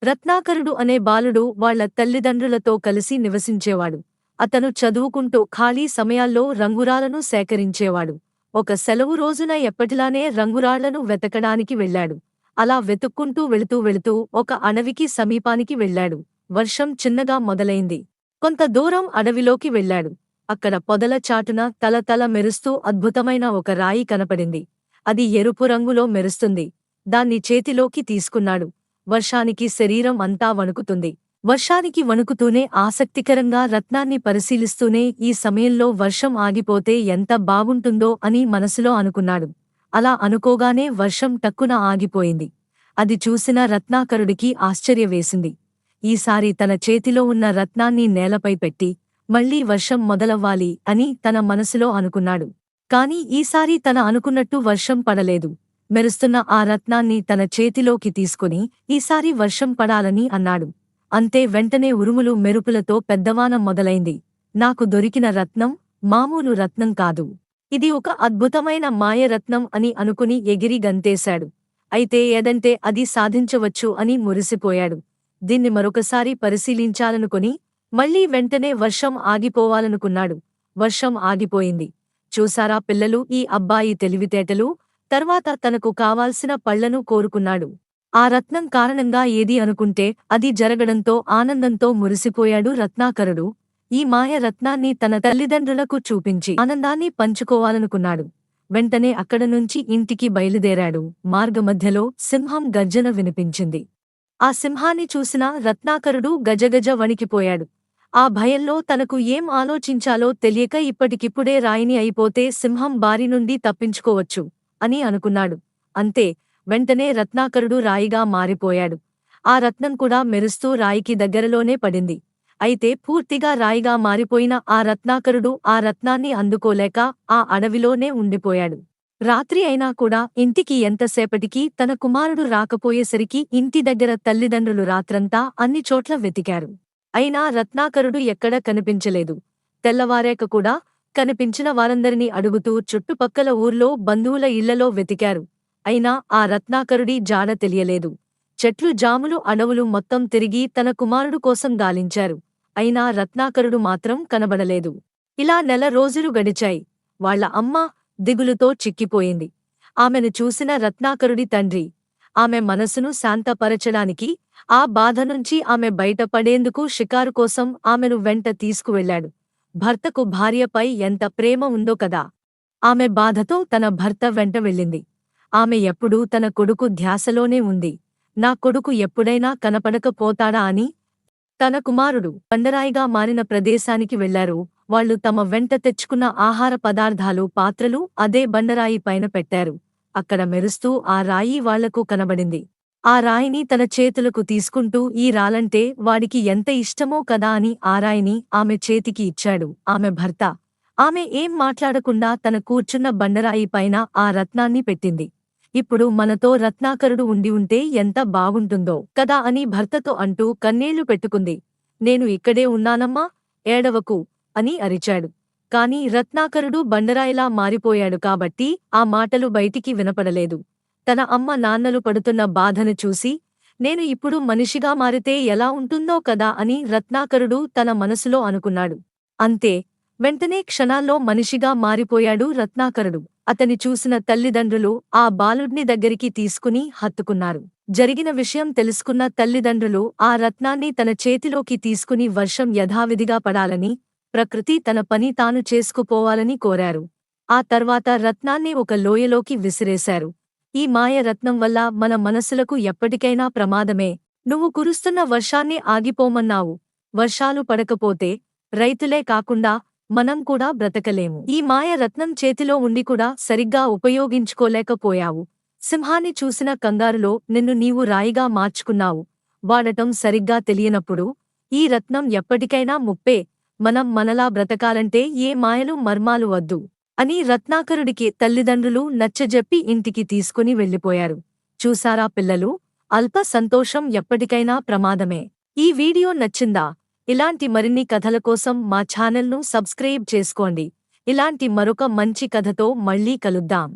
రత్నాకరుడు అనే బాలుడు వాళ్ళ తల్లిదండ్రులతో కలిసి నివసించేవాడు. అతను చదువుకుంటూ ఖాళీ సమయాల్లో రంగురాళ్లను సేకరించేవాడు. ఒక సెలవు రోజున ఎప్పటిలానే రంగురాళ్లను వెతకడానికి వెళ్ళాడు. అలా వెతుక్కుంటూ వెళుతూ ఒక అడవికి సమీపానికి వెళ్ళాడు. వర్షం చిన్నగా మొదలైంది. కొంత దూరం అడవిలోకి వెళ్ళాడు. అక్కడ పొదల చాటున తలతల మెరుస్తూ అద్భుతమైన ఒక రాయి కనపడింది. అది ఎరుపు రంగులో మెరుస్తుంది. దాన్ని చేతిలోకి తీసుకున్నాడు. వర్షానికి శరీరం అంతా వణుకుతుంది. వర్షానికి వణుకుతూనే ఆసక్తికరంగా రత్నాన్ని పరిశీలిస్తూనే ఈ సమయంలో వర్షం ఆగిపోతే ఎంత బాగుంటుందో అని మనసులో అనుకున్నాడు. అలా అనుకోగానే వర్షం టక్కున ఆగిపోయింది. అది చూసిన రత్నాకరుడికి ఆశ్చర్యవేసింది. ఈసారి తన చేతిలో ఉన్న రత్నాన్ని నేలపై పెట్టి మళ్లీ వర్షం మొదలవ్వాలి అని తన మనసులో అనుకున్నాడు. కాని ఈసారి తన అనుకున్నట్టు వర్షం పడలేదు. మెరుస్తున్న ఆ రత్నాన్ని తన చేతిలోకి తీసుకుని ఈసారి వర్షం పడాలని అన్నాడు. అంతే వెంటనే ఉరుములు మెరుపులతో పెద్దవాన మొదలైంది. నాకు దొరికిన రత్నం మామూలు రత్నం కాదు. ఇది ఒక అద్భుతమైన మాయరత్నం అని అనుకుని ఎగిరి గంతేశాడు. అయితే ఏదంటే అది సాధించవచ్చు అని మురిసిపోయాడు. దీన్ని మరొకసారి పరిశీలించాలనుకుని మళ్లీ వెంటనే వర్షం ఆగిపోవాలనుకున్నాడు. వర్షం ఆగిపోయింది. చూసారా పిల్లలు ఈ అబ్బాయి తెలివితేటలు! తర్వాత తనకు కావాల్సిన పళ్లను కోరుకున్నాడు. ఆ రత్నం కారణంగా ఏది అనుకుంటే అది జరగడంతో ఆనందంతో మురిసిపోయాడు రత్నాకరుడు. ఈ మాయ రత్నాన్ని తన తల్లిదండ్రులకు చూపించి ఆనందాన్ని పంచుకోవాలనుకున్నాడు. వెంటనే అక్కడనుంచి ఇంటికి బయలుదేరాడు. మార్గమధ్యలో సింహం గర్జన వినిపించింది. ఆ సింహాన్ని చూసిన రత్నాకరుడు గజగజ వణికిపోయాడు. ఆ భయంలో తనకు ఏం ఆలోచించాలో తెలియక ఇప్పటికిప్పుడే రాయిని అయిపోతే సింహం బారి నుండి తప్పించుకోవచ్చు అని అనుకున్నాడు. అంతే వెంటనే రత్నాకరుడు రాయిగా మారిపోయాడు. ఆ రత్నం కూడా మెరుస్తూ రాయికి దగ్గరలోనే పడింది. అయితే పూర్తిగా రాయిగా మారిపోయిన ఆ రత్నాకరుడు ఆ రత్నాన్ని అందుకోలేక ఆ అడవిలోనే ఉండిపోయాడు. రాత్రి అయినా కూడా ఇంటికి ఎంతసేపటికి తన కుమారుడు రాకపోయేసరికి ఇంటి దగ్గర తల్లిదండ్రులు రాత్రంతా అన్ని చోట్ల వెతికారు. అయినా రత్నాకరుడు ఎక్కడా కనిపించలేదు. తెల్లవారాక కూడా కనిపించిన వారందరినీ అడుగుతూ చుట్టుపక్కల ఊర్లో బంధువుల ఇళ్లలో వెతికారు. అయినా ఆ రత్నాకరుడి జాడ తెలియలేదు. చెట్లు జాములు అడవులు మొత్తం తిరిగి తన కుమారుడు కోసం గాలించారు. అయినా రత్నాకరుడు మాత్రం కనబడలేదు. ఇలా నెల రోజులు గడిచాయి. వాళ్ళ అమ్మ దిగులుతో చిక్కిపోయింది. ఆమెను చూసిన రత్నాకరుడి తండ్రి ఆమె మనసును శాంతపరచడానికి, ఆ బాధ నుంచి ఆమె బయటపడేందుకు షికారు కోసం ఆమెను వెంట తీసుకువెళ్లాడు. భర్తకు భార్యపై ఎంత ప్రేమ ఉందో కదా! ఆమె బాధతో తన భర్త వెంట వెళ్ళింది. ఆమె ఎప్పుడూ తన కొడుకు ధ్యాసలోనే ఉంది. నా కొడుకు ఎప్పుడైనా కనపడకపోతాడా అని. తన కుమారుడు బండరాయిగా మారిన ప్రదేశానికి వెళ్లారు. వాళ్లు తమ వెంట తెచ్చుకున్న ఆహార పదార్థాలు పాత్రలు అదే బండరాయి పైన పెట్టారు. అక్కడ మెరుస్తూ ఆ రాయి వాళ్లకు కనబడింది. ఆ రాయిని తన చేతులకు తీసుకుంటూ ఈ రాలంటే వాడికి ఎంత ఇష్టమో కదా అని ఆ రాయిని ఆమె చేతికి ఇచ్చాడు ఆమె భర్త. ఆమె ఏం మాట్లాడకుండా తన కూర్చున్న బండరాయి పైన ఆ రత్నాన్ని పెట్టింది. ఇప్పుడు మనతో రత్నాకరుడు ఉండి ఉంటే ఎంత బాగుంటుందో కదా అని భర్తతో అంటూ కన్నీళ్లు పెట్టుకుంది. నేను ఇక్కడే ఉన్నానమ్మా, ఏడవకు అని అరిచాడు. కాని రత్నాకరుడు బండరాయిలా మారిపోయాడు కాబట్టి ఆ మాటలు బయటికి వినపడలేదు. తన అమ్మ నాన్నలు పడుతున్న బాధను చూసి నేను ఇప్పుడు మనిషిగా మారితే ఎలా ఉంటుందో కదా అని రత్నాకరుడు తన మనసులో అనుకున్నాడు. అంతే వెంటనే క్షణాల్లో మనిషిగా మారిపోయాడు రత్నాకరుడు. అతని చూసిన తల్లిదండ్రులు ఆ బాలుడ్ని దగ్గరికి తీసుకుని హత్తుకున్నారు. జరిగిన విషయం తెలుసుకున్న తల్లిదండ్రులు ఆ రత్నాన్ని తన చేతిలోకి తీసుకుని వర్షం యథావిధిగా పడాలని, ప్రకృతి తన పని తాను చేసుకుపోవాలని కోరారు. ఆ తర్వాత రత్నాన్ని ఒక లోయలోకి విసిరేశారు. ఈ మాయ రత్నం వల్ల మన మనసులకు ఎప్పటికైనా ప్రమాదమే. నువ్వు కురుస్తున్న వర్షాన్ని ఆగిపోమన్నావు. వర్షాలు పడకపోతే రైతులే కాకుండా మనం కూడా బ్రతకలేము. ఈ మాయ రత్నం చేతిలో ఉండి కూడా సరిగ్గా ఉపయోగించుకోలేకపోయావు. సింహాన్ని చూసిన కంగారులో నిన్ను నీవు రాయిగా మార్చుకున్నావు. వాడటం సరిగ్గా తెలియనప్పుడు ఈ రత్నం ఎప్పటికైనా ముప్పే. మనం మనలా బ్రతకాలంటే ఏ మాయలు మర్మాలు వద్దు అని రత్నాకరుడికి తల్లిదండ్రులు నచ్చజెప్పి ఇంటికి తీసుకుని వెళ్ళిపోయారు. చూసారా పిల్లలు, అల్ప సంతోషం ఎప్పటికైనా ప్రమాదమే. ఈ వీడియో నచ్చిందా? ఇలాంటి మరిన్ని కథల కోసం మా ఛానల్ను సబ్స్క్రైబ్ చేసుకోండి. ఇలాంటి మరొక మంచి కథతో మళ్ళీ కలుద్దాం.